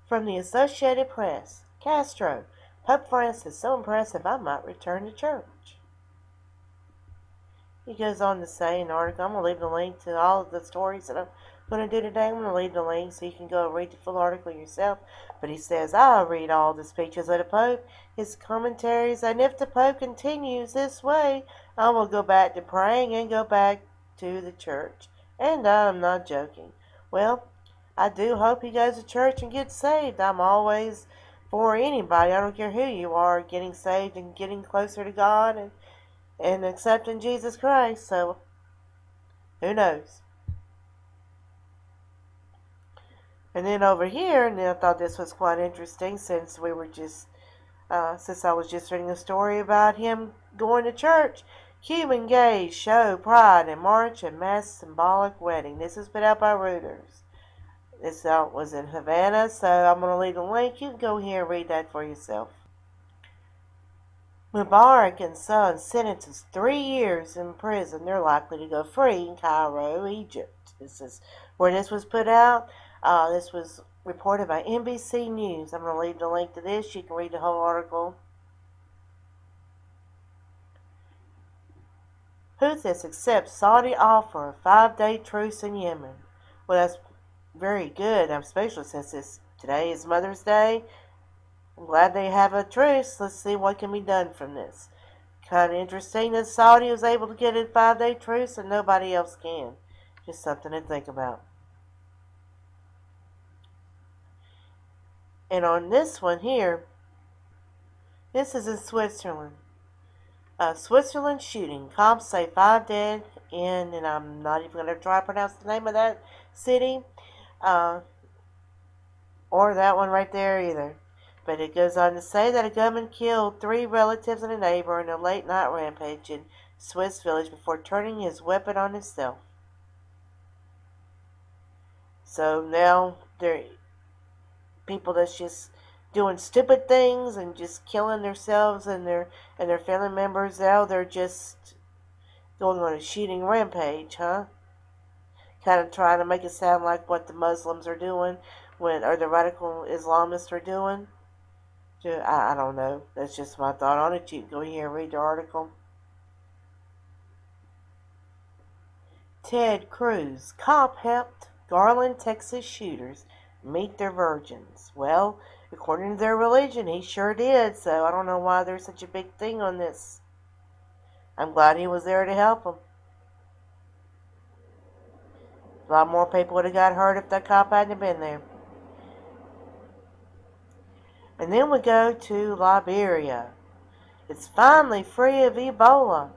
From the Associated Press, Castro, Pope Francis, so impressive I might return to church. He goes on to say in the article, I'm going to leave the link to all of the stories that I'm going to do today. I'm going to leave the link so you can go and read the full article yourself. But he says, I'll read all the speeches of the Pope, his commentaries, and if the Pope continues this way, I will go back to praying and go back to the church. And I'm not joking. Well, I do hope he goes to church and gets saved. I'm always for anybody, I don't care who you are, getting saved and getting closer to God and accepting Jesus Christ. So, who knows? And then over here, and I thought this was quite interesting since we were just, since I was just reading a story about him going to church. Cuban gays show pride and march and mass symbolic wedding. This is put out by Reuters. This was in Havana, so I'm going to leave the link. You can go here and read that for yourself. Mubarak and son sentenced 3 years in prison. They're likely to go free in Cairo, Egypt. This is where this was put out. This was reported by NBC News. I'm going to leave the link to this. You can read the whole article. Houthis accepts Saudi offer of 5-day truce in Yemen. Well, that's very good, especially since today is Mother's Day. I'm glad they have a truce. Let's see what can be done from this. Kind of interesting that Saudi was able to get a 5-day truce and nobody else can. Just something to think about. And on this one here, this is in Switzerland. Switzerland shooting. Cops say 5 dead in, and I'm not even going to try to pronounce the name of that city. Or that one right there either. But it goes on to say that a gunman killed 3 relatives and a neighbor in a late-night rampage in Swiss village before turning his weapon on himself. So now there are people that's just doing stupid things and just killing themselves and their family members. Now they're just going on a shooting rampage, huh? Kind of trying to make it sound like what the Muslims are doing or the radical Islamists are doing. I don't know. That's just my thought on it. You can go here and read the article. Ted Cruz. Cop helped Garland, Texas shooters meet their virgins. Well, according to their religion, he sure did. So I don't know why there's such a big thing on this. I'm glad he was there to help them. A lot more people would have got hurt if that cop hadn't been there. And then we go to Liberia. It's finally free of Ebola.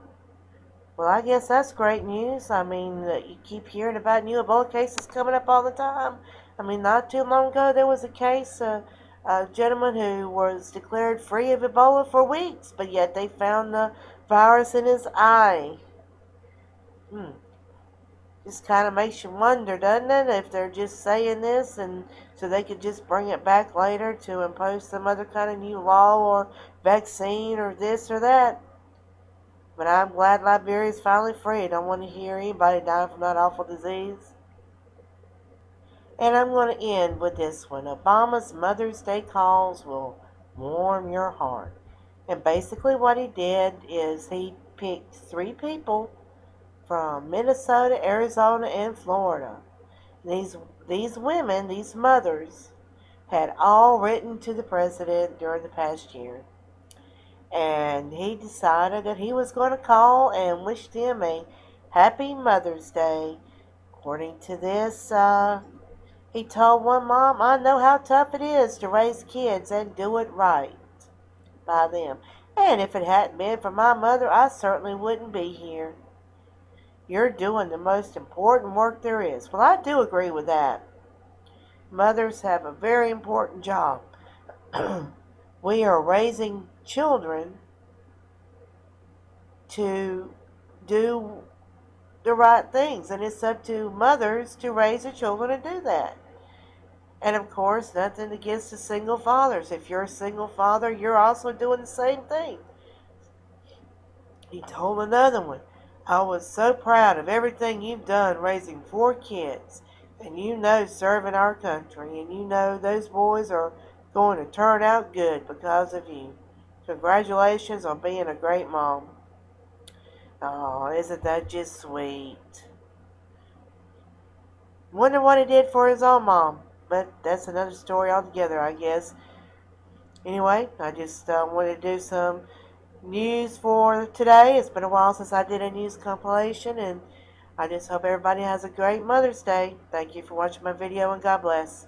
Well, I guess that's great news. I mean, you keep hearing about new Ebola cases coming up all the time. I mean, not too long ago there was a case, a gentleman who was declared free of Ebola for weeks, but yet they found the virus in his eye. Just kind of makes you wonder, doesn't it, if they're just saying this and so they could just bring it back later to impose some other kind of new law or vaccine or this or that. But I'm glad Liberia is finally free. I don't want to hear anybody dying from that awful disease. And I'm going to end with this one. Obama's Mother's Day calls will warm your heart. And basically what he did is he picked 3 people from Minnesota, Arizona, and Florida. These women, these mothers, had all written to the president during the past year. And he decided that he was going to call and wish them a happy Mother's Day. According to this, he told one mom, I know how tough it is to raise kids and do it right by them. And if it hadn't been for my mother, I certainly wouldn't be here. You're doing the most important work there is. Well, I do agree with that. Mothers have a very important job. We are raising children to do the right things, and it's up to mothers to raise their children and do that. And of course, nothing against the single fathers. If you're a single father, you're also doing the same thing. He told another one, I was so proud of everything you've done raising 4 kids. and you know serving our country, and you know those boys are going to turn out good because of you. Congratulations on being a great mom. Oh, isn't that just sweet? Wonder what he did for his own mom. But that's another story altogether, I guess. Anyway, I just wanted to do some news for today. It's been a while since I did a news compilation, and I just hope everybody has a great Mother's Day. Thank you for watching my video, and God bless.